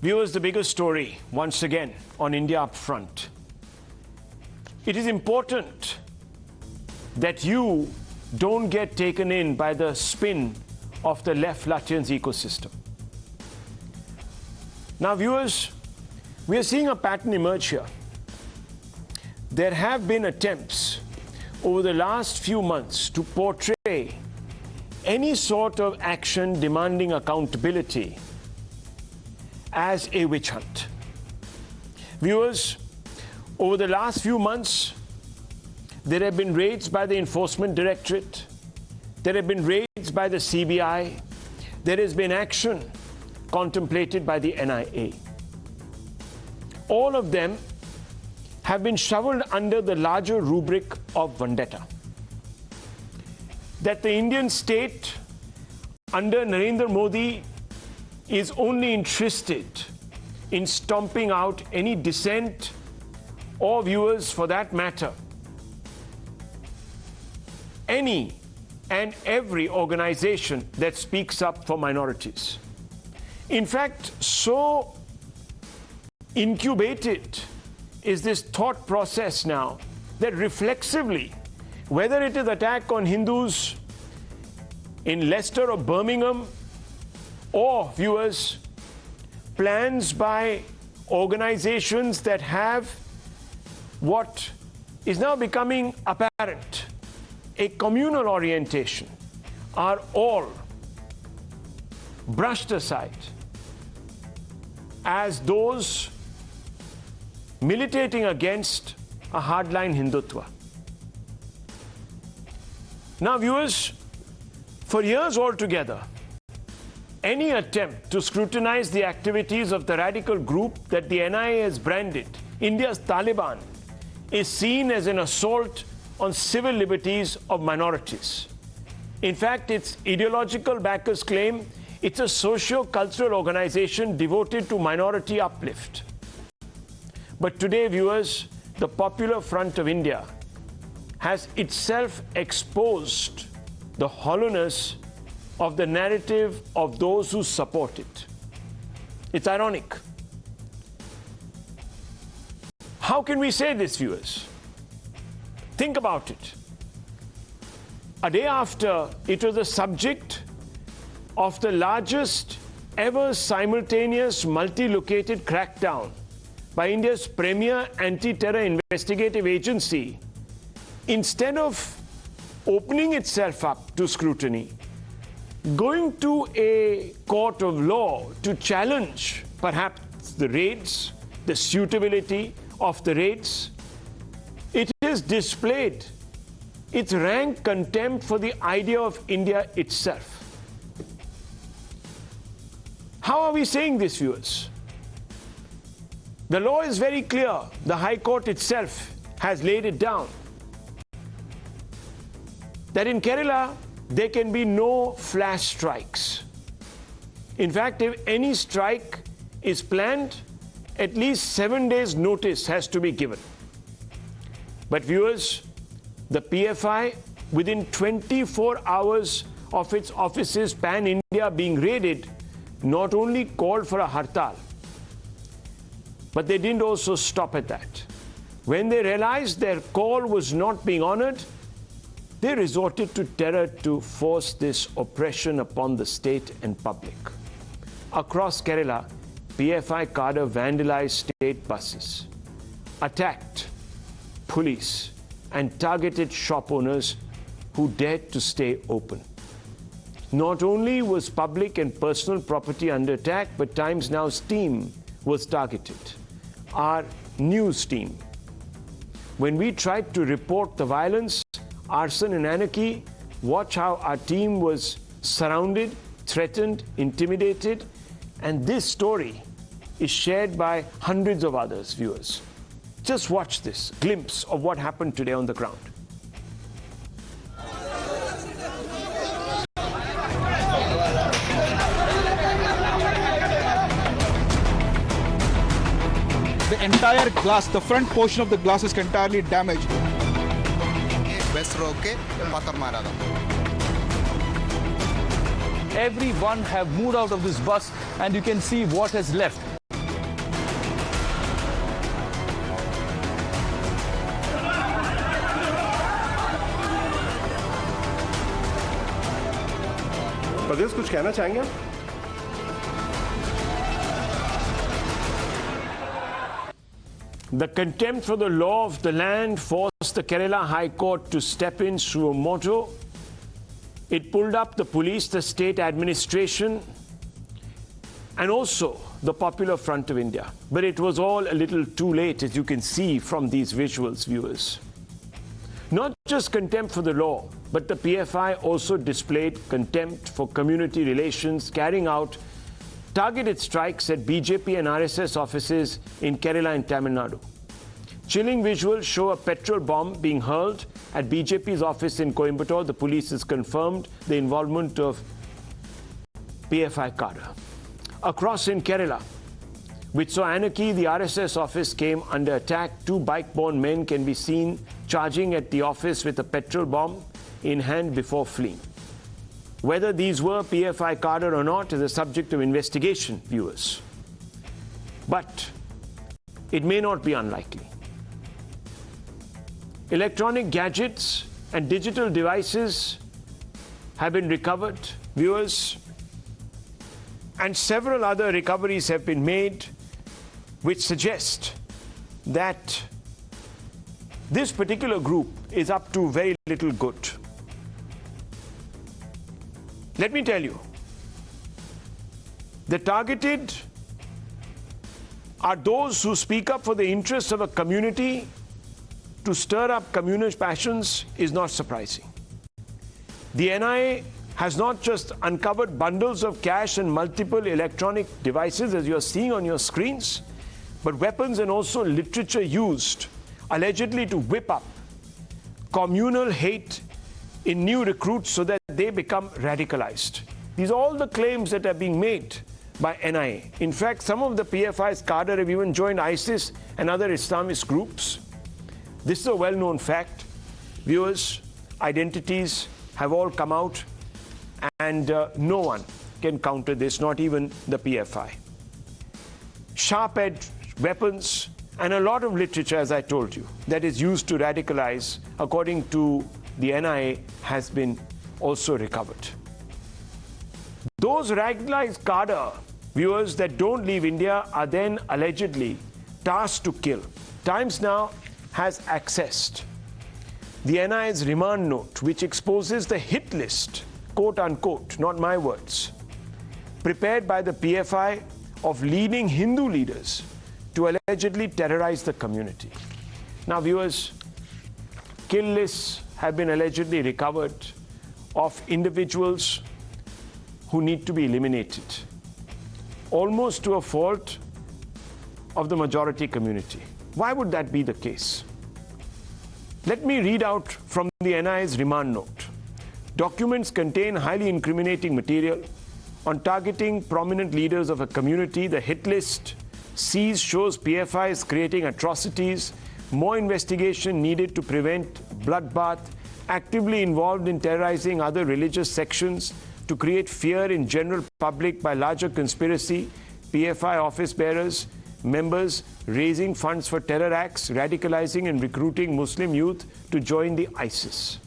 Viewers, the biggest story once again on India Upfront. It is important that you don't get taken in by the spin of the left Lutyens ecosystem. Now, viewers, we are seeing a pattern emerge here. There have been attempts over the last few months to portray any sort of action demanding accountability as a witch hunt. Viewers, over the last few months, there have been raids by the Enforcement Directorate, there have been raids by the CBI, there has been action contemplated by the NIA. All of them have been shoveled under the larger rubric of vendetta. That the Indian state under Narendra Modi is only interested in stomping out any dissent or, viewers, for that matter, any and every organization that speaks up for minorities. In fact, so incubated is this thought process now that reflexively, whether it is attack on Hindus in Leicester or Birmingham, or, viewers, plans by organizations that have what is now becoming apparent, a communal orientation, are all brushed aside as those militating against a hardline Hindutva. Now, viewers, for years altogether, any attempt to scrutinize the activities of the radical group that the NIA has branded India's Taliban is seen as an assault on civil liberties of minorities. In fact, its ideological backers claim it's a socio-cultural organization devoted to minority uplift. But today, viewers, the Popular Front of India has itself exposed the hollowness of the narrative of those who support it. It's ironic. How can we say this, viewers? Think about it. A day after it was the subject of the largest ever simultaneous multi-located crackdown by India's premier anti-terror investigative agency, instead of opening itself up to scrutiny, going to a court of law to challenge perhaps the raids, the suitability of the raids, it has displayed its rank contempt for the idea of India itself. How are we saying this, viewers? The law is very clear. The High Court itself has laid it down. That in Kerala, there can be no flash strikes. In fact, if any strike is planned, at least 7 days' notice has to be given. But, viewers, the PFI, within 24 hours of its offices pan-India being raided, not only called for a hartal, but they didn't also stop at that. When they realized their call was not being honored, they resorted to terror to force this oppression upon the state and public. Across Kerala, PFI cadre vandalized state buses, attacked police, and targeted shop owners who dared to stay open. Not only was public and personal property under attack, but Times Now's team was targeted. Our news team. When we tried to report the violence, arson and anarchy, watch how our team was surrounded, threatened, intimidated, and this story is shared by hundreds of others, viewers. Just watch this glimpse of what happened today on the ground. The entire glass, the front portion of the glass is entirely damaged. Everyone have moved out of this bus and you can see what has left. स्वदेश कुछ कहना चाहेंगे आप? The contempt for the law of the land forced the Kerala High Court to step in through a motto. It pulled up the police, the state administration, and also the Popular Front of India. But it was all a little too late, as you can see from these visuals, viewers. Not just contempt for the law, but the PFI also displayed contempt for community relations, carrying out targeted strikes at BJP and RSS offices in Kerala and Tamil Nadu. Chilling visuals show a petrol bomb being hurled at BJP's office in Coimbatore. The police has confirmed the involvement of PFI cadre. Across in Kerala, which saw anarchy, the RSS office came under attack. Two bike-borne men can be seen charging at the office with a petrol bomb in hand before fleeing. Whether these were PFI cadre or not is a subject of investigation, viewers. But it may not be unlikely. Electronic gadgets and digital devices have been recovered, viewers, and several other recoveries have been made which suggest that this particular group is up to very little good. Let me tell you, the targeted are those who speak up for the interests of a community. To stir up communal passions is not surprising. The NIA has not just uncovered bundles of cash and multiple electronic devices, as you are seeing on your screens, but weapons and also literature used allegedly to whip up communal hate in new recruits so that they become radicalized. These are all the claims that are being made by NIA. In fact, some of the PFI's cadre have even joined ISIS and other Islamist groups. This is a well-known fact. Viewers, identities have all come out, and no one can counter this, not even the PFI. Sharp-edged weapons and a lot of literature, as I told you, that is used to radicalize, according to the NIA, has been also recovered. Those radicalized cadre, viewers, that don't leave India are then allegedly tasked to kill. Times Now has accessed the NIA's remand note, which exposes the hit list, quote unquote, not my words, prepared by the PFI of leading Hindu leaders to allegedly terrorize the community. Now, viewers, kill lists have been allegedly recovered of individuals who need to be eliminated, almost to a fault of the majority community. Why would that be the case? Let me read out from the NIA's remand note. Documents contain highly incriminating material on targeting prominent leaders of a community. The hit list seized shows PFI is creating atrocities. More investigation needed to prevent bloodbath. Actively involved in terrorizing other religious sections to create fear in general public by larger conspiracy. PFI office bearers, members raising funds for terror acts, radicalizing and recruiting Muslim youth to join the ISIS.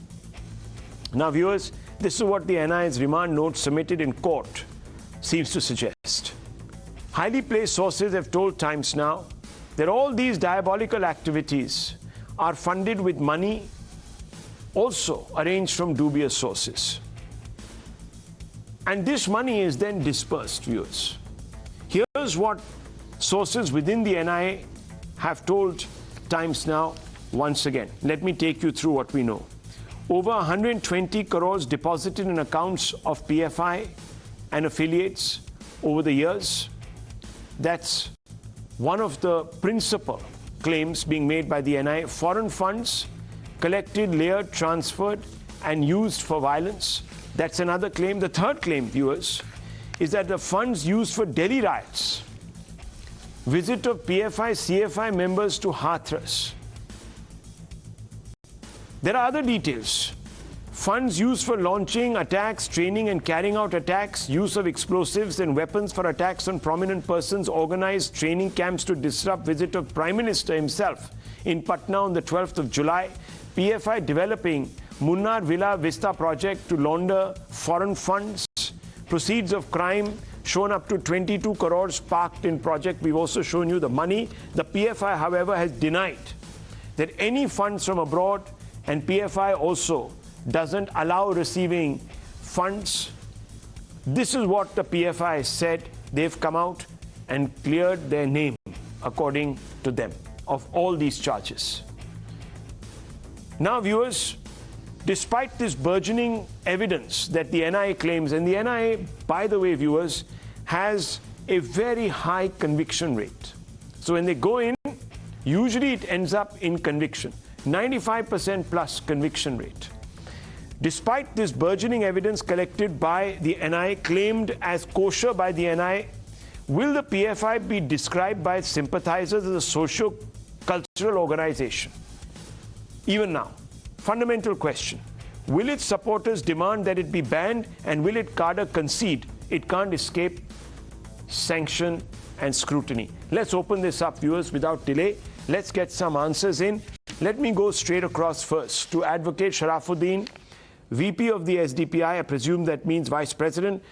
Now, viewers, this is what the NIA's remand note submitted in court seems to suggest. Highly placed sources have told Times Now that all these diabolical activities are funded with money also arranged from dubious sources. And this money is then dispersed, viewers. Here's what sources within the NIA have told Times Now once again. Let me take you through what we know. Over 120 crores deposited in accounts of PFI and affiliates over the years. That's one of the principal claims being made by the NIA. Foreign funds collected, layered, transferred, and used for violence. That's another claim. The third claim, viewers, is that the funds used for Delhi riots, visit of PFI, CFI members to Hathras. There are other details. Funds used for launching attacks, training and carrying out attacks, use of explosives and weapons for attacks on prominent persons, organized training camps to disrupt visit of Prime Minister himself in Patna on the 12th of July, PFI developing Munnar Villa Vista project to launder foreign funds, proceeds of crime shown up to 22 crores parked in project. We've also shown you the money. The PFI, however, has denied that any funds from abroad, and PFI also doesn't allow receiving funds. This is what the PFI said. They've come out and cleared their name, according to them, of all these charges. Now, viewers, despite this burgeoning evidence that the NIA claims, and the NIA, by the way, viewers, has a very high conviction rate. So when they go in, usually it ends up in conviction, 95% plus conviction rate. Despite this burgeoning evidence collected by the NIA, claimed as kosher by the NIA, will the PFI be described by its sympathizers as a socio-cultural organization? Even now, fundamental question. Will its supporters demand that it be banned, and will it cadre concede it can't escape sanction and scrutiny? Let's open this up, viewers, without delay. Let's get some answers in. Let me go straight across first to Advocate Sharafuddin, VP of the SDPI. I presume that means Vice President.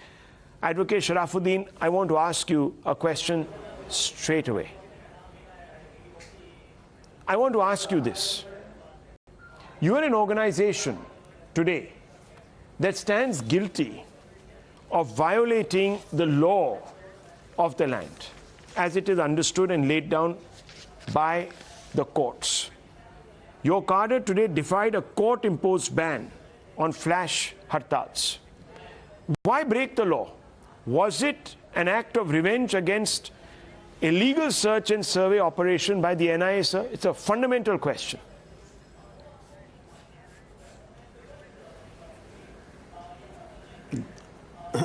Advocate Sharafuddin, I want to ask you a question straight away. I want to ask you this. You are an organization today that stands guilty of violating the law of the land as it is understood and laid down by the courts. Your cadre today defied a court-imposed ban on flash hartals. Why break the law? Was it an act of revenge against a legal search and survey operation by the NIA, sir? It's a fundamental question.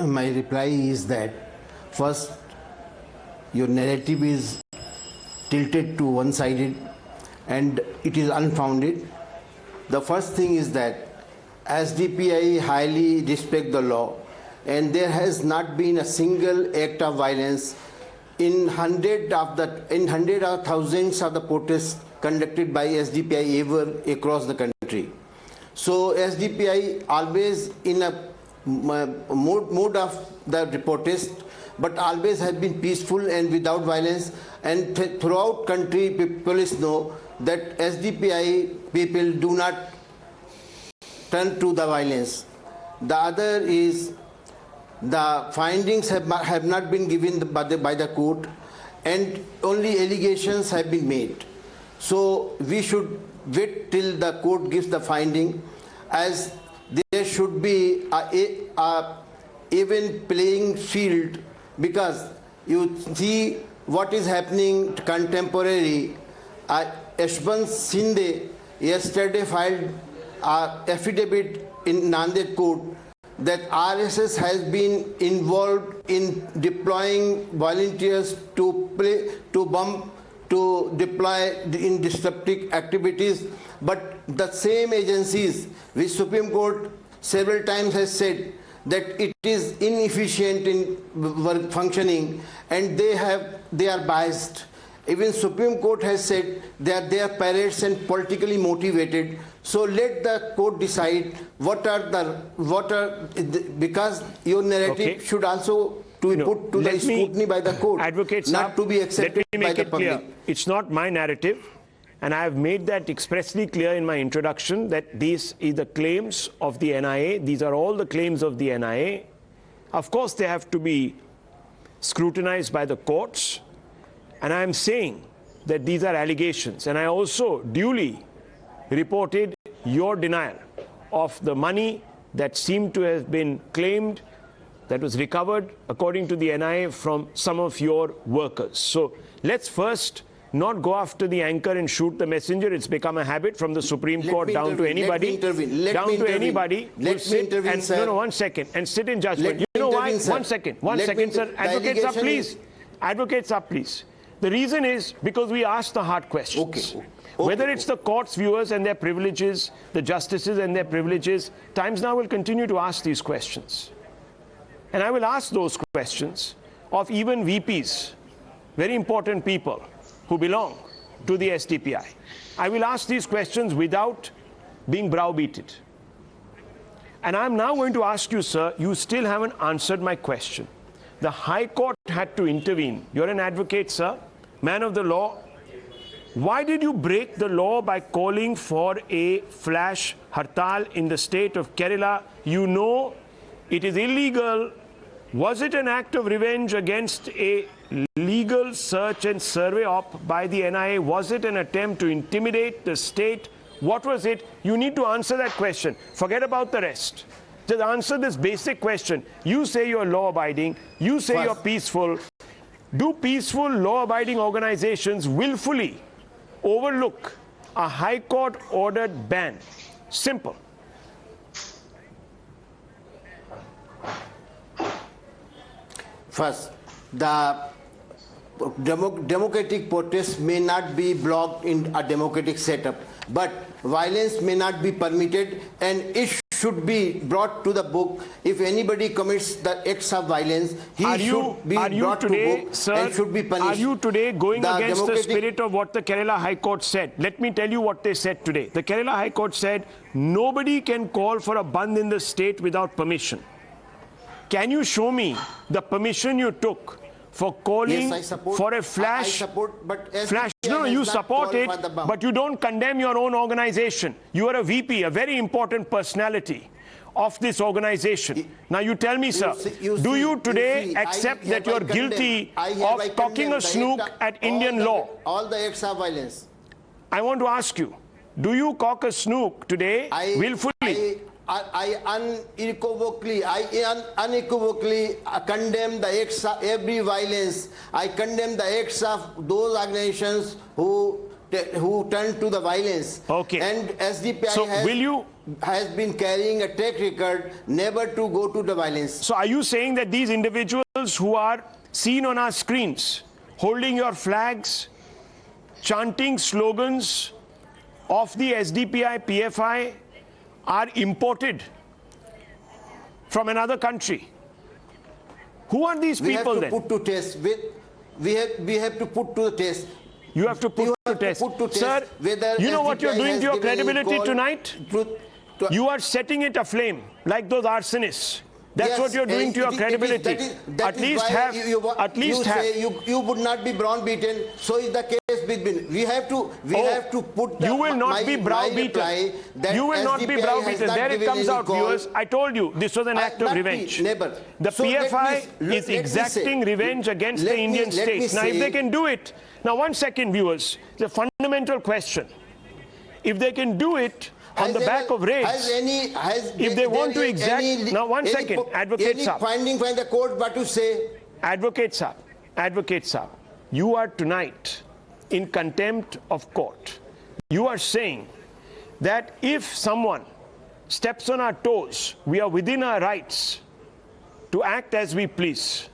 My reply is that, first, your narrative is tilted to one-sided and it is unfounded. The first thing is that SDPI highly respect the law, and there has not been a single act of violence in hundreds of thousands of the protests conducted by SDPI ever across the country. So SDPI always in a mode of the protest, but always has been peaceful and without violence, and throughout country police know that SDPI people do not turn to the violence. The other is the findings have not been given by the court, and only allegations have been made. So we should wait till the court gives the finding, as there should be a even playing field, because you see what is happening contemporary. Yashwant Shinde yesterday filed an affidavit in Nanded court that RSS has been involved in deploying volunteers to deploy in disruptive activities, but the same agencies which Supreme Court several times has said that it is inefficient in work functioning, and they are biased. Even Supreme Court has said that they are parrots and politically motivated. So let the court decide because your narrative should also be put to the scrutiny by the court, not to be accepted by the public. Clear. It's not my narrative, and I have made that expressly clear in my introduction that these are the claims of the NIA. These are all the claims of the NIA. Of course, they have to be scrutinized by the courts. And I am saying that these are allegations. And I also duly reported your denial of the money that seemed to have been claimed, that was recovered, according to the NIA, from some of your workers. So let's first not go after the anchor and shoot the messenger. It's become a habit from the Supreme Court down to anybody. Down to anybody. No, 1 second. And sit in judgment. You know why? 1 second. 1 second, sir. Advocates up, please. Advocates up, please. The reason is because we ask the hard questions. Whether it's the court's viewers and their privileges, the justices and their privileges, Times Now will continue to ask these questions. And I will ask those questions of even VPs, very important people who belong to the SDPI. I will ask these questions without being browbeaten. And I'm now going to ask you, sir, you still haven't answered my question. The High Court had to intervene. You're an advocate, sir, man of the law. Why did you break the law by calling for a flash hartal in the state of Kerala? You know it is illegal. Was it an act of revenge against a legal search and survey op by the NIA? Was it an attempt to intimidate the state? What was it? You need to answer that question. Forget about the rest. Just answer this basic question. You say you're law-abiding. You say you're peaceful. Do peaceful, law-abiding organizations willfully overlook a High Court-ordered ban? Simple. First, the democratic protest may not be blocked in a democratic setup, but violence may not be permitted, and it should be brought to the book. If anybody commits the acts of violence, he should be brought to book, sir, and should be punished. Are you today going against the spirit of what the Kerala High Court said? Let me tell you what they said today. The Kerala High Court said nobody can call for a bandh in the state without permission. Can you show me the permission you took for calling for a flash? I support, but flash. No, you support it, but you don't condemn your own organization. You are a VP, a very important personality of this organization. Now you tell me, sir, do you today accept that you're guilty of cocking a snook at Indian law? All the acts of violence. I want to ask you, do you cock a snook today willfully? I unequivocally condemn the acts of every violence. I condemn the acts of those organizations who turn to the violence. Okay. And SDPI has been carrying a track record never to go to the violence. So are you saying that these individuals who are seen on our screens, holding your flags, chanting slogans of the SDPI, PFI, are imported from another country? Who are these people then? Put to test. We have to put to the test. You have to put to test. Sir, you know what you're doing to your credibility tonight? You are setting it aflame like those arsonists. That's what you're doing to your credibility. At least have. You would not be browbeaten. So is the case between. We have to put. You will not be browbeaten. You will not be browbeaten. There it comes out, viewers. I told you this was an act of revenge. Never. The PFI is exacting revenge against the Indian state. Now, if they can do it, now 1 second, viewers. It's a fundamental question. If they can do it on the back of raids, if they want to exact, now 1 second, Advocate Saab. Finding by the court, what to say? Advocate Saab, you are tonight in contempt of court. You are saying that if someone steps on our toes, we are within our rights to act as we please.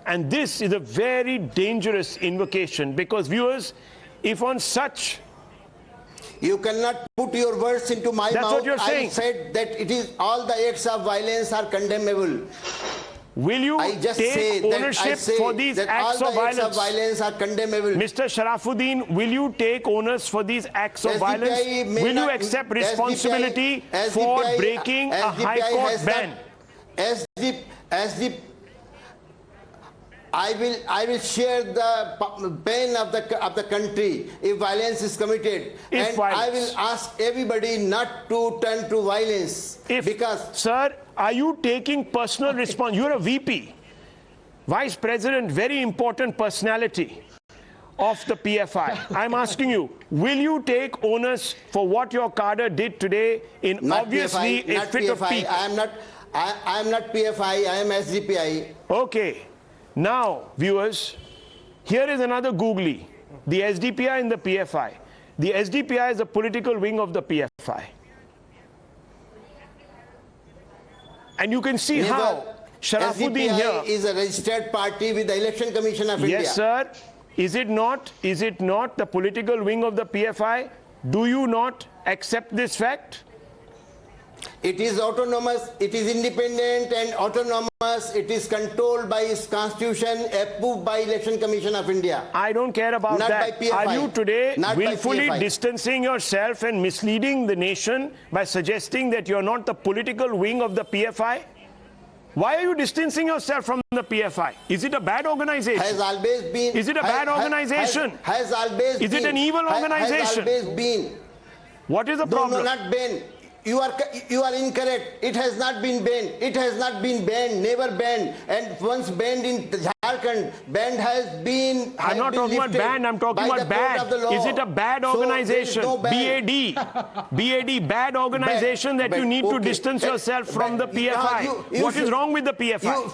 And this is a very dangerous invocation because, viewers, if on such... You cannot put your words into my mouth. That's what you're saying. I said that it is all the acts of violence are condemnable. Will you take ownership for these acts of violence? All the acts of violence are condemnable. Mr. Sharafuddin, will you take onus for these acts of violence? Will you accept responsibility for breaking a High Court ban? I will share the pain of the country if violence is committed, I will ask everybody not to turn to violence. Sir, are you taking personal response? You're a VP, Vice President, very important personality of the PFI. I'm asking you, will you take onus for what your cadre did today in not obviously PFI, a fit of pique? I am not PFI. I am SDPI. Okay. Now, viewers, here is another googly. The SDPI and the PFI. The SDPI is a political wing of the PFI. And you can see how Sharafuddin here is a registered party with the Election Commission of India. Yes, sir. Is it not the political wing of the PFI? Do you not accept this fact? It is autonomous, it is independent and autonomous, it is controlled by its constitution, approved by Election Commission of India. I don't care about Not that. by PFI. Are you today Not by willfully PFI. distancing yourself and misleading the nation by suggesting that you're not the political wing of the PFI? Why are you distancing yourself from the PFI? Is it a bad organization? Has always been. Is it a bad organization? Has always been. Is it an evil organization? Has always been. What is the problem? No, not banned. You are incorrect. It has not been banned. It has not been banned. Never banned. And once banned in Jharkhand, banned has been. I'm not talking about banned. I'm talking about bad. Is it a bad organization? So BAD. BAD, bad organization that you need to distance yourself from the PFI. What is wrong with the PFI?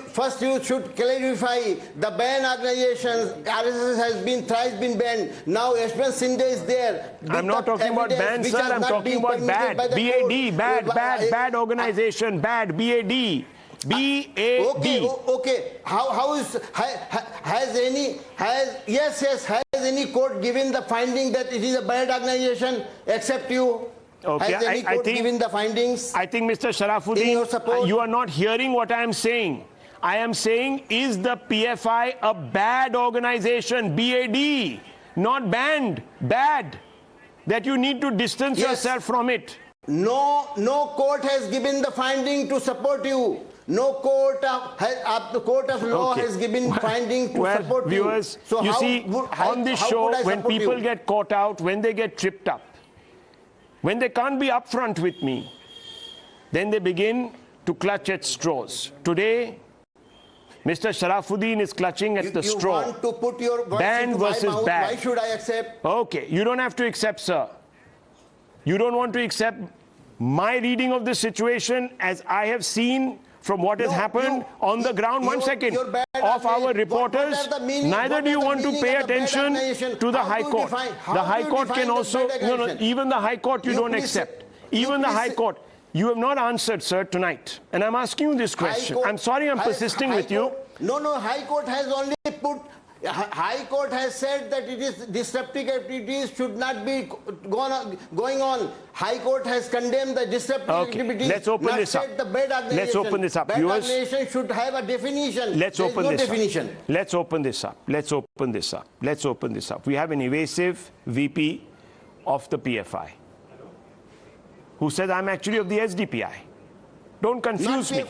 First you should clarify the ban organizations. RSS has been thrice been banned. Now Yashwant Sindhe is there. I'm not talking about ban, sir. I'm talking about bad. BAD, bad organization, bad. BAD. BAD. Okay. How is has any court given the finding that it is a bad organization except you? Okay, Has any court given the findings? I think, Mr. Sharafuddin, you are not hearing what I am saying. I am saying, is the PFI a bad organization? BAD, not banned, bad. That you need to distance yourself from it. No court has given the finding to support you. No court the court of law has given finding to support viewers, you. So you see, on this show, when people get caught out, when they get tripped up, when they can't be upfront with me, then they begin to clutch at straws. Today, Mr. Sharafuddin is clutching at the straw. You want to put your voice Ban into my versus mouth. bad. Why should I accept? Okay, you don't have to accept, sir. You don't want to accept my reading of the situation as I have seen from what has happened on the ground. 1 second. Of our reporters, neither do you want to pay attention to the High Court. The High Court can also, even the High Court you don't accept. Even the High Court. You have not answered, sir, tonight. And I'm asking you this question. I'm sorry I'm persisting with you. No, High Court has only put, High Court has said that it is disruptive activities should not be going on. High Court has condemned the disruptive activities. Let's open this up. Let's open this up. Bad organization should have a definition. Let's open this definition. up. Let's open this up. Let's open this up. Let's open this up. We have an evasive VP of the PFI who says, I'm actually of the SDPI. Don't confuse me.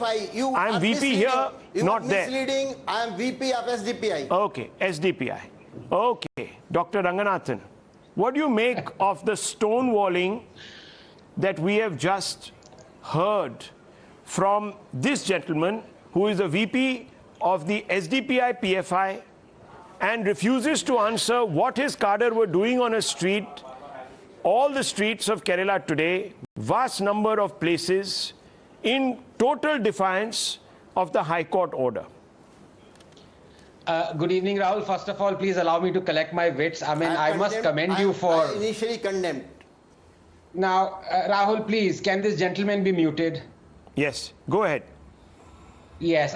I'm VP here, not there. Misleading. I'm VP of SDPI. Okay, SDPI. Okay, Dr. Ranganathan, what do you make of the stonewalling that we have just heard from this gentleman who is a VP of the SDPI PFI and refuses to answer what his cadre were doing on a street, all the streets of Kerala today, vast number of places, in total defiance of the High Court order? Good evening, Rahul. First of all, please allow me to collect my wits. I mean, I must commend you for... I initially condemned. Now, Rahul, please, can this gentleman be muted? Yes, go ahead. Yes,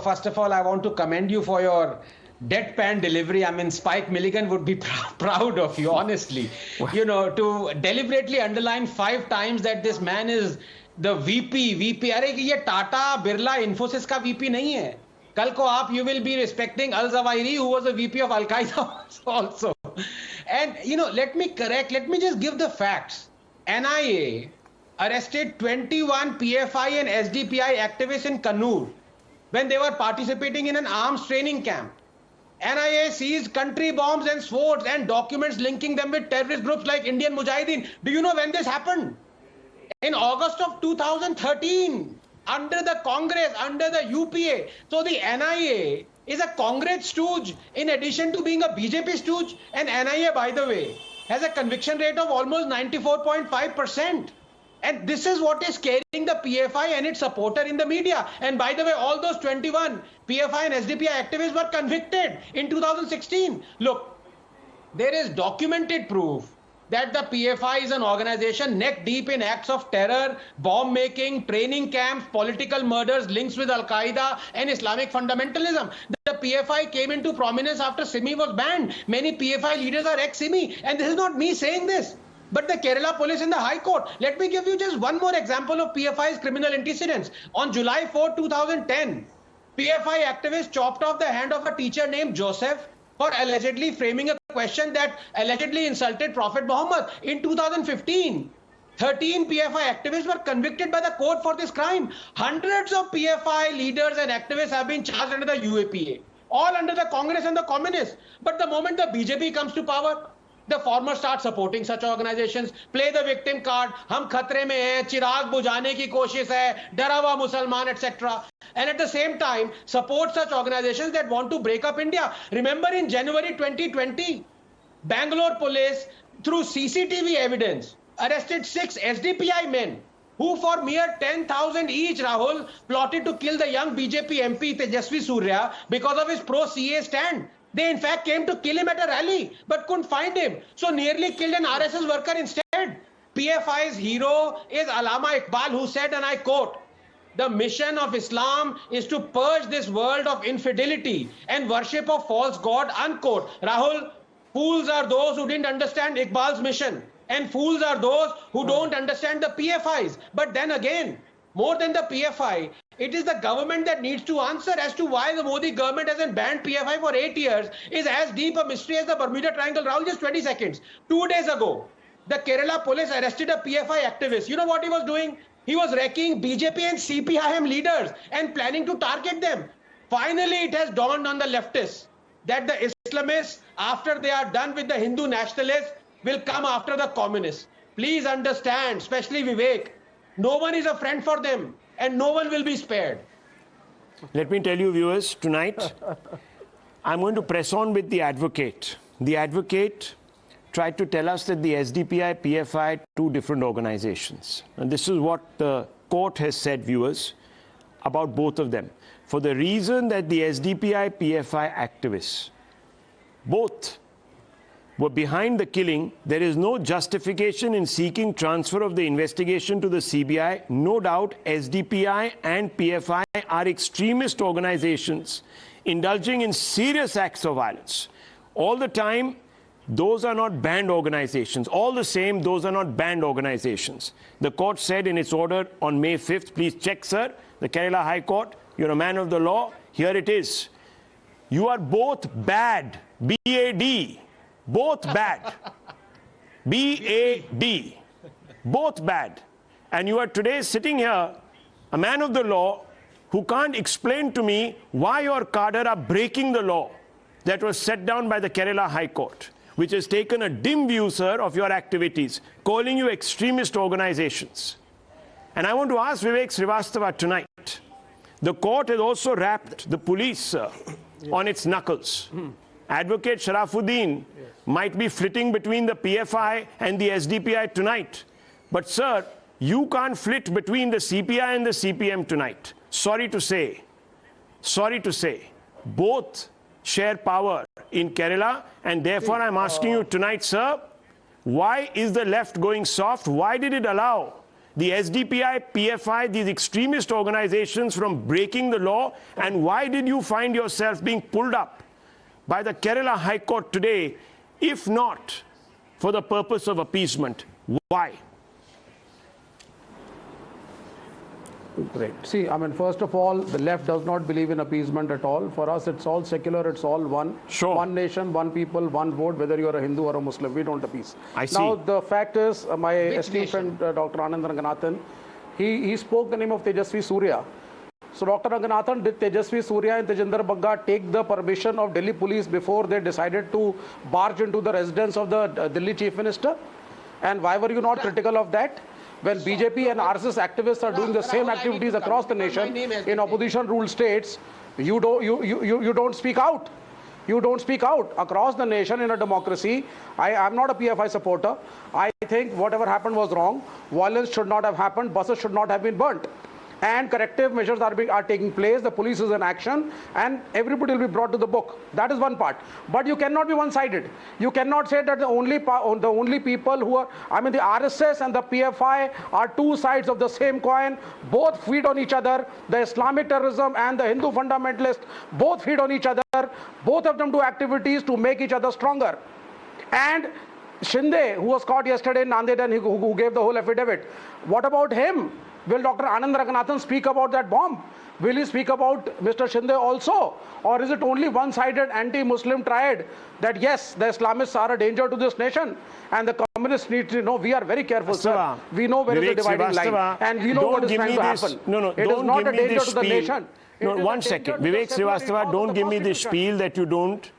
first of all, I want to commend you for your deadpan delivery. I mean, Spike Milligan would be proud of you, honestly. To deliberately underline 5 times that this man is the VP. अरे ये टाटा बिरला इन्फोसिस का VP नहीं है. कल को आप you will be respecting Al Zawahiri, who was a VP of Al Qaeda also. And let me just give the facts. NIA arrested 21 PFI and SDPI activists in Kannur when they were participating in an arms training camp. NIA seized country bombs and swords and documents linking them with terrorist groups like Indian Mujahideen. Do you know when this happened? In August of 2013, under the Congress, under the UPA. So the NIA is a Congress stooge in addition to being a BJP stooge. And NIA, by the way, has a conviction rate of almost 94.5%. And this is what is carrying the PFI and its supporter in the media. And by the way, all those 21 PFI and SDPI activists were convicted in 2016. Look, there is documented proof that the PFI is an organization neck deep in acts of terror, bomb making, training camps, political murders, links with Al Qaeda and Islamic fundamentalism. The PFI came into prominence after SIMI was banned. Many PFI leaders are ex-SIMI. And this is not me saying this. But the Kerala police in the High Court. Let me give you just one more example of PFI's criminal antecedents. On July 4, 2010, PFI activists chopped off the hand of a teacher named Joseph for allegedly framing a question that allegedly insulted Prophet Muhammad. In 2015, 13 PFI activists were convicted by the court for this crime. Hundreds of PFI leaders and activists have been charged under the UAPA, all under the Congress and the Communists. But the moment the BJP comes to power, the former start supporting such organizations, play the victim card, hum khatre mein hai, chirag bujhane ki koshish hai, dara hua Musalman, etc. And at the same time, support such organizations that want to break up India. Remember in January 2020, Bangalore police, through CCTV evidence, arrested 6 SDPI men who for mere 10,000 each, Rahul, plotted to kill the young BJP MP Tejasvi Surya because of his pro-CA stand. They in fact came to kill him at a rally but couldn't find him, so nearly killed an RSS worker instead. PFI's hero is Allama Iqbal, who said, and I quote, "The mission of Islam is to purge this world of infidelity and worship of false god," unquote. Rahul, fools are those who didn't understand Iqbal's mission, and fools are those who don't understand the PFIs. But then again, more than the PFI, it is the government that needs to answer as to why the Modi government hasn't banned PFI for 8 years is as deep a mystery as the Bermuda Triangle. Rahul, just 20 seconds. 2 days ago, the Kerala police arrested a PFI activist. You know what he was doing? He was wrecking BJP and CPIM leaders and planning to target them. Finally, it has dawned on the leftists that the Islamists, after they are done with the Hindu nationalists, will come after the communists. Please understand, especially Vivek, no one is a friend for them and no one will be spared. Let me tell you, viewers, tonight I'm going to press on with the advocate. The advocate tried to tell us that the SDPI, PFI, two different organizations. And this is what the court has said, viewers, about both of them. For the reason that the SDPI, PFI activists, both were behind the killing, there is no justification in seeking transfer of the investigation to the CBI. No doubt SDPI and PFI are extremist organizations indulging in serious acts of violence. All the time, those are not banned organizations. All the same, those are not banned organizations. The court said in its order on May 5th, please check, sir, the Kerala High Court, you're a man of the law, here it is. You are both bad, B-A-D. Both bad. B-A-D. Both bad. And you are today sitting here, a man of the law, who can't explain to me why your cadre are breaking the law that was set down by the Kerala High Court, which has taken a dim view, sir, of your activities, calling you extremist organizations. And I want to ask Vivek Srivastava tonight, the court has also wrapped the police, sir, on its knuckles. Advocate Sharafuddin might be flitting between the PFI and the SDPI tonight. But, sir, you can't flit between the CPI and the CPM tonight. Sorry to say, both share power in Kerala, and therefore I'm asking you tonight, sir, why is the left going soft? Why did it allow the SDPI, PFI, these extremist organizations from breaking the law? And why did you find yourself being pulled up by the Kerala High Court today, if not for the purpose of appeasement? Why? Great. See, I mean, first of all, the left does not believe in appeasement at all. For us, it's all secular, it's all one. Sure. One nation, one people, one vote, whether you're a Hindu or a Muslim. We don't appease. I see. Now, the fact is, my esteemed friend, Dr. Anand Ranganathan, he spoke the name of Tejasvi Surya. So, Dr. Ranganathan, did Tejasvi Surya and Tejinder Bagga take the permission of Delhi police before they decided to barge into the residence of the Delhi Chief Minister? And why were you not critical of that? When BJP and RSS activists are doing the same activities across the nation in opposition-ruled states, you don't speak out. You don't speak out. Across the nation in a democracy, I'm not a PFI supporter. I think whatever happened was wrong. Violence should not have happened. Buses should not have been burnt. And corrective measures are taking place. The police is in action, and everybody will be brought to the book. That is one part. But you cannot be one-sided. You cannot say that the only people who are, I mean, the RSS and the PFI are two sides of the same coin. Both feed on each other. The Islamic terrorism and the Hindu fundamentalists both feed on each other. Both of them do activities to make each other stronger. And Shinde, who was caught yesterday in Nanded and who gave the whole affidavit, what about him? Will Dr. Anand Ranganathan speak about that bomb? Will he speak about Mr. Shinde also? Or is it only one-sided anti-Muslim triad that yes, the Islamists are a danger to this nation and the communists need to know? We are very careful, sir. We know where is the dividing line and we know what is trying to happen. No, it is not a danger to the nation. No, 1 second. Vivek Srivastava, don't give me this spiel that you don't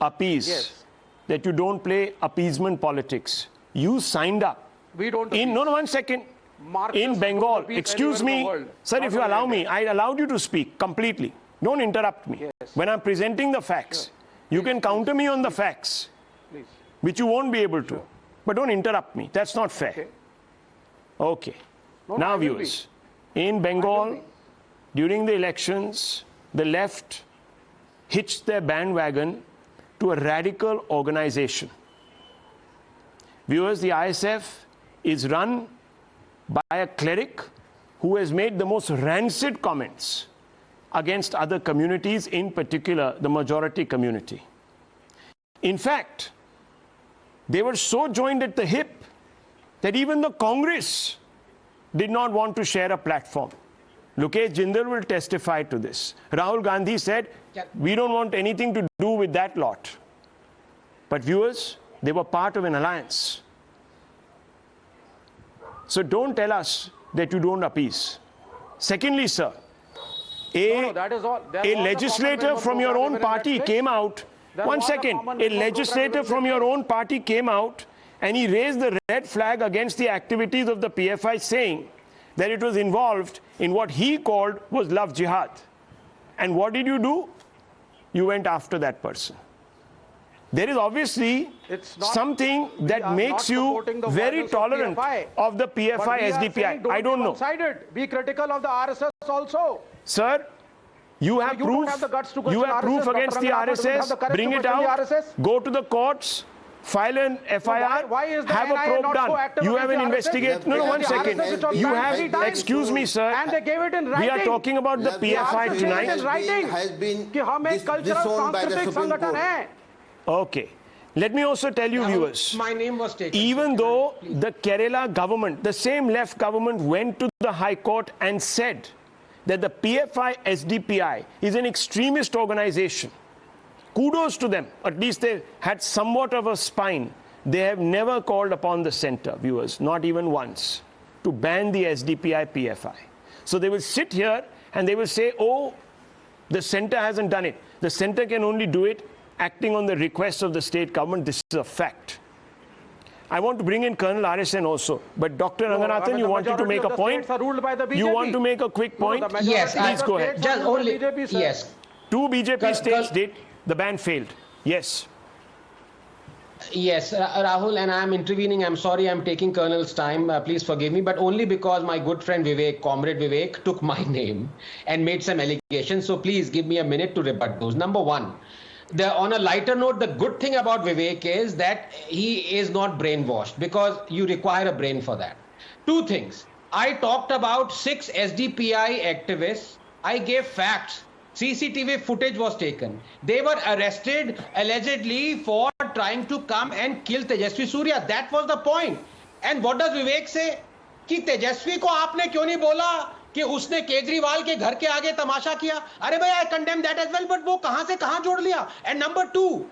appease, that you don't play appeasement politics. You signed up. We don't. No, 1 second. In Bengal, excuse me, sir, if you allow me, I allowed you to speak completely. Don't interrupt me. When I'm presenting the facts, you can counter me on the facts, which you won't be able to. But don't interrupt me. That's not fair. Okay. Now, viewers, in Bengal, during the elections, the left hitched their bandwagon to a radical organization. Viewers, the ISF is run by a cleric who has made the most rancid comments against other communities, in particular the majority community. In fact, they were so joined at the hip that even the Congress did not want to share a platform. Lokesh Jindal will testify to this. Rahul Gandhi said, we don't want anything to do with that lot. But viewers, they were part of an alliance. So don't tell us that you don't appease. Secondly, sir, a legislator from your own party came out. 1 second. A legislator from your own party came out and he raised the red flag against the activities of the PFI, saying that it was involved in what he called was love jihad. And what did you do? You went after that person. There is obviously something that makes you very tolerant of the PFI, SDPI. I don't know. Be critical of the RSS also. Sir, you have proof. You have proof against the RSS. Bring it out. Go to the courts. File an FIR. Have a probe done. You have an investigate. No, 1 second. You have. Excuse me, sir. And they gave it in writing. We are talking about the PFI tonight. Has been disowned by the Supreme Court. Okay. Let me also tell you, viewers, my name was taken. Even though the Kerala government, the same left government, went to the High Court and said that the PFI SDPI is an extremist organization, kudos to them. At least they had somewhat of a spine. They have never called upon the center, viewers, not even once, to ban the SDPI PFI. So they will sit here and they will say, oh, the center hasn't done it. The center can only do it acting on the request of the state government. This is a fact. I want to bring in Colonel RSN also. But Dr. Ranganathan, you wanted to make a point? You want to make a quick point? Yes, please go ahead. Just only, yes. 2 BJP states did. The ban failed. Yes. Yes, Rahul, and I'm intervening. I'm sorry I'm taking Colonel's time. Please forgive me, but only because my good friend Vivek, Comrade Vivek, took my name and made some allegations. So please give me a minute to rebut those. Number one, on a lighter note, the good thing about Vivek is that he is not brainwashed, because you require a brain for that. 2 things. I talked about 6 SDPI activists. I gave facts. CCTV footage was taken. They were arrested allegedly for trying to come and kill Tejasvi Surya. That was the point. And what does Vivek say? कि तेजस्वी को आपने क्यों नहीं बोला कि उसने केजरीवाल के घर के आगे तमाशा किया? अरे भाई, I condemn that as well, but वो कहां से कहां जोड़ लिया? And number 2,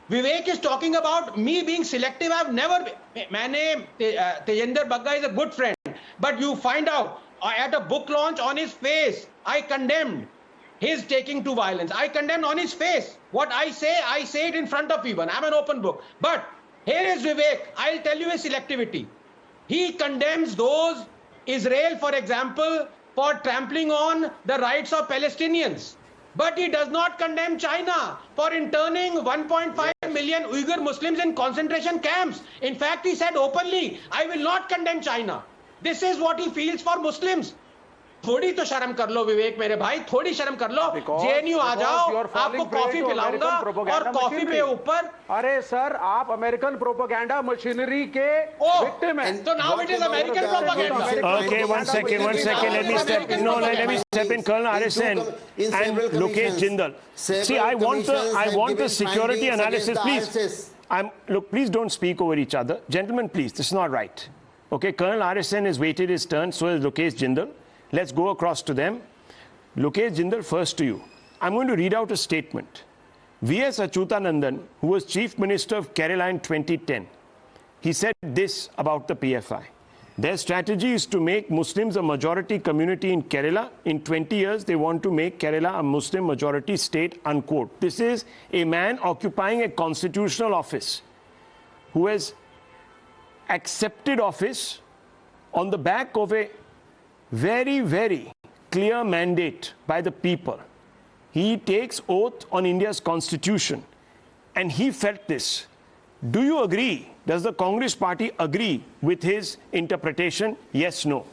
Vivek is talking about me being selective. I've never, Tejinder Bagga is a good friend, but you find out at a book launch on his face, I condemned his taking to violence. I condemned on his face. What I say it in front of everyone. I'm an open book. But here is Vivek. I'll tell you his selectivity. He condemns those, Israel, for example, for trampling on the rights of Palestinians. But he does not condemn China for interning 1.5 million Uyghur Muslims in concentration camps. In fact, he said openly, I will not condemn China. This is what he feels for Muslims. थोड़ी तो शर्म कर लो विवेक मेरे भाई, थोड़ी शर्म कर लो. JNU आ जाओ, आपको कॉफी पिलाऊंगा और कॉफी पे ऊपर. अरे सर, आप अमेरिकन प्रोपेगेंडा मशीनरी के विक्टिम हैं. So now it is American propaganda. Okay, one second. Let me step in. Colonel RSN and Lokesh Jindal. See, I want the security analysis, please. Look, please don't speak over each other. Gentlemen, please, this is not right. Okay, Colonel RSN has waited his turn, so has Lokesh Jindal. Let's go across to them. Lokesh Jindal, first to you. I'm going to read out a statement. V.S. Achyutanandan, who was Chief Minister of Kerala in 2010, he said this about the PFI. Their strategy is to make Muslims a majority community in Kerala. In 20 years, they want to make Kerala a Muslim majority state, unquote. This is a man occupying a constitutional office who has accepted office on the back of a very, very clear mandate by the people. He takes oath on India's constitution, and he felt this. Do you agree? Does the Congress party agree with his interpretation? Yes, no.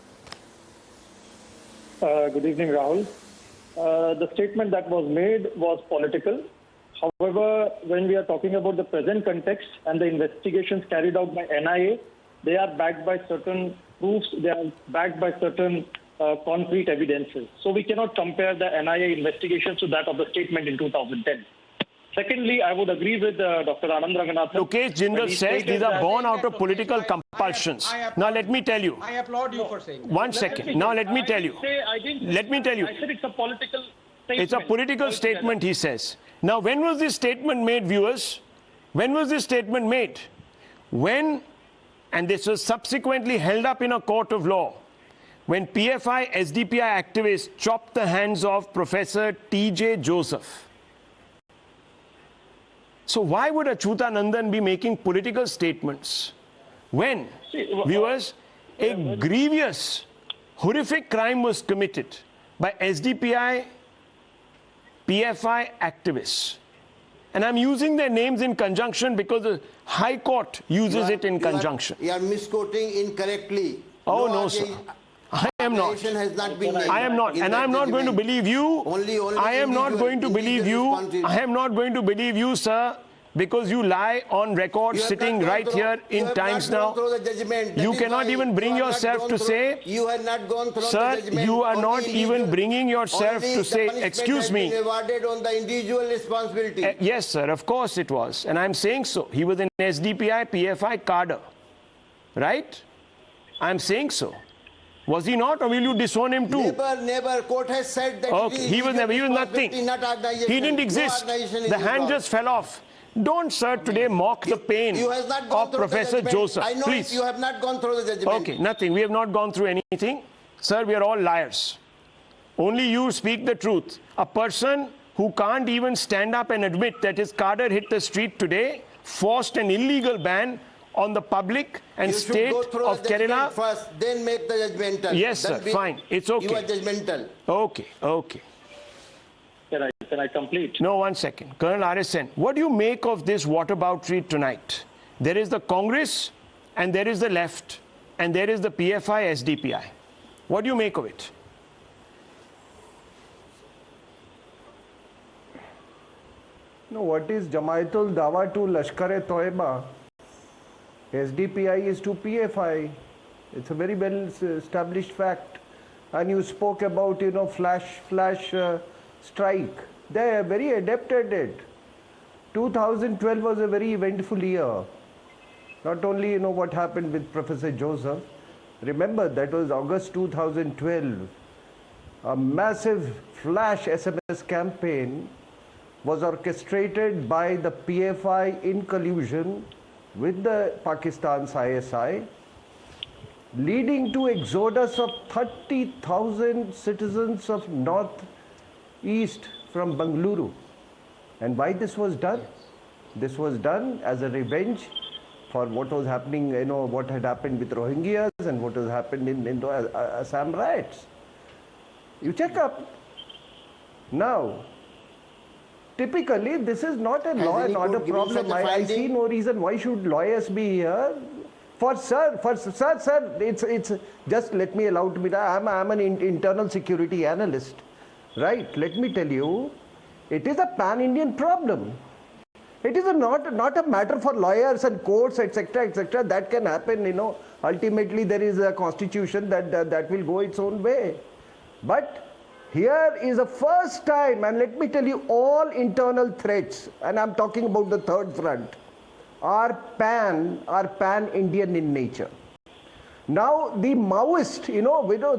Good evening, Rahul. The statement that was made was political. However, when we are talking about the present context and the investigations carried out by NIA, they are backed by certain proofs, they are backed by certain concrete evidences. So we cannot compare the NIA investigations to that of the statement in 2010. Secondly, I would agree with Dr. Anand Ranganathan. Lokesh Jindal says these are born out of political compulsions. Now let me tell you. I applaud you for saying that. One second. Now let me tell you. Let me tell you. I said it's a political statement. It's a political statement, he says. Now, when was this statement made, viewers? When was this statement made? When, and this was subsequently held up in a court of law, when PFI SDPI activists chopped the hands of Professor T.J. Joseph. So why would Achyutanandan be making political statements when, viewers, a grievous, horrific crime was committed by SDPI, PFI activists? And I'm using their names in conjunction because the High Court uses it in conjunction. You are misquoting incorrectly. Oh, no, sir. I am not. Has not been made. I am not. And I'm not going to believe you. I am not going to believe you. I am not going to believe you, sir, because you lie on record sitting right here in Times Now. You cannot even bring yourself to say, you have not gone through sir, you are not even bringing yourself to say, excuse me. Rewarded on the individual responsibility. Yes, sir, of course it was. And I'm saying so. He was an SDPI, PFI cadre. Right? I'm saying so. Was he not, or will you disown him too? Never. Court has said that okay. He was never. He was nothing. He didn't exist. The hand just fell off. Don't, sir, today mock the pain of Professor Joseph. I know please. You have not gone through the judgment. Okay, nothing. We have not gone through anything. Sir, we are all liars. Only you speak the truth. A person who can't even stand up and admit that his cadre hit the street today, forced an illegal ban on the public and state of Kerala. First, then make the judgmental. Yes, sir, fine. It's okay. You are judgmental. Okay. Can I complete? No, 1 second. Colonel RSN, what do you make of this whataboutery tonight? There is the Congress, and there is the left, and there is the PFI SDPI. What do you make of it? No, what is Jamaatul Dawa to Lashkar-e-Toiba? SDPI is to PFI. It's a very well established fact. And you spoke about, flash strike. They are very adept at it. 2012 was a very eventful year. Not only, what happened with Professor Joseph. Remember, that was August 2012. A massive flash SMS campaign was orchestrated by the PFI in collusion with the Pakistan's ISI, leading to exodus of 30,000 citizens of northeast from Bengaluru. And why this was done? This was done as a revenge for what was happening, what had happened with Rohingyas and what has happened in the Assam riots. You check up. Now, typically, this is not a law and order problem. I see no reason why should lawyers be here. Sir, it's just let me allow to be. I'm an internal security analyst, right? Let me tell you, it is a pan-Indian problem. It is not a matter for lawyers and courts, etc., etc. That can happen. Ultimately, there is a constitution that will go its own way, but. Here is the first time, and let me tell you, all internal threats, and I'm talking about the third front, are pan-Indian in nature. Now the Maoist,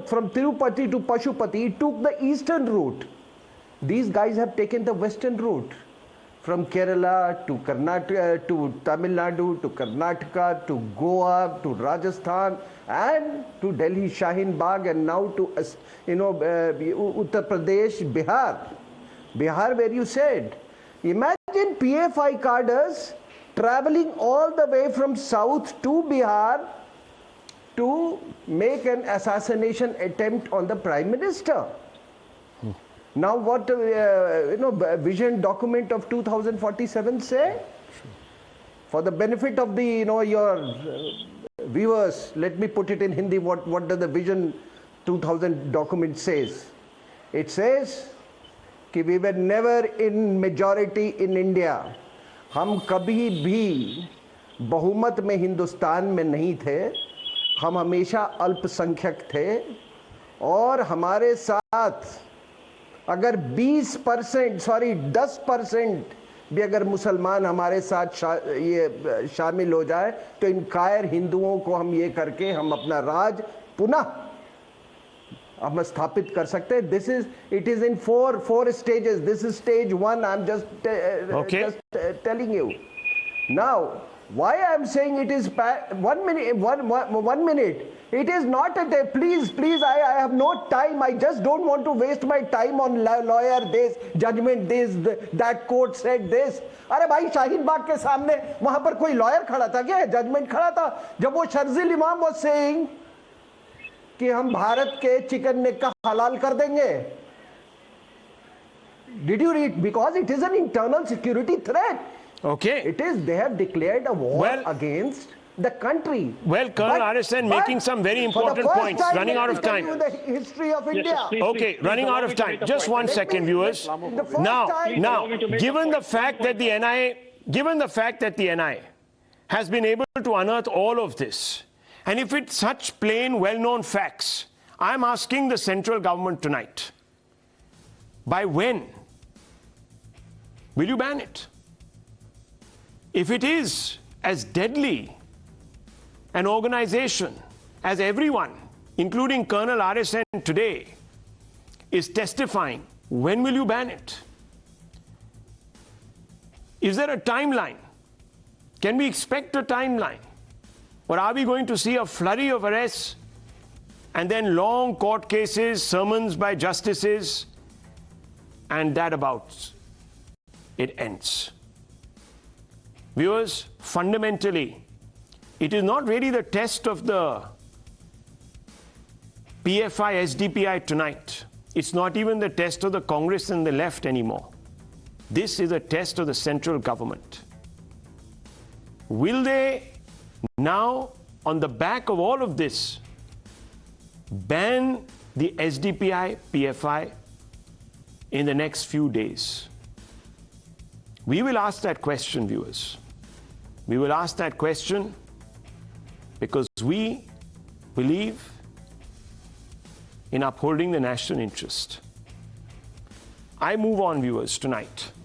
from Tirupati to Pashupati, took the eastern route. These guys have taken the western route. From Kerala to Karnataka, to Tamil Nadu, to Karnataka, to Goa, to Rajasthan, and to Delhi, Shaheen Bagh, and now to, Uttar Pradesh, Bihar. Bihar, where you said. Imagine PFI cadres traveling all the way from south to Bihar to make an assassination attempt on the Prime Minister. Now what vision document of 2047 say? For the benefit of the your viewers, let me put it in Hindi. What does the vision 2000 document says? It says कि we were never in majority in India. हम कभी भी बहुमत में हिंदुस्तान में नहीं थे. हम हमेशा अल्पसंख्यक थे और हमारे साथ अगर 10% भी अगर मुसलमान हमारे साथ ये शामिल हो जाए तो इन कायर हिंदुओं को हम ये करके हम अपना राज पुनः हम स्थापित कर सकते हैं. It is in four stages. This is stage 1. I'm just telling you. Now, why I am saying it is 1 minute. 1 minute. It is not a day. Please, I have no time. I just don't want to waste my time on lawyer this, judgment this, that court said this. अरे भाई शाहीन बाग के सामने वहां पर कोई lawyer खड़ा था क्या? जजमेंट खड़ा था जब वो शर्जिल इमाम was saying कि हम भारत के चिकन ने का हलाल कर देंगे. Did you read? Because it is an internal security threat. Okay. It is, they have declared a war against the country. Well, Colonel Arisan making some very important points. Running out of time. The history of India. Okay, running out of time. Just 1 second, viewers. Now, given the fact that the NIA has been able to unearth all of this, and if it's such plain, well-known facts, I'm asking the central government tonight, by when will you ban it? If it is as deadly an organization as everyone, including Colonel RSN today, is testifying, when will you ban it? Is there a timeline? Can we expect a timeline? Or are we going to see a flurry of arrests and then long court cases, sermons by justices, and that about it ends? Viewers, fundamentally, it is not really the test of the PFI SDPI tonight. It's not even the test of the Congress and the left anymore. This is a test of the central government. Will they now, on the back of all of this, ban the SDPI, PFI in the next few days? We will ask that question, viewers. We will ask that question because we believe in upholding the national interest. I move on, viewers, tonight.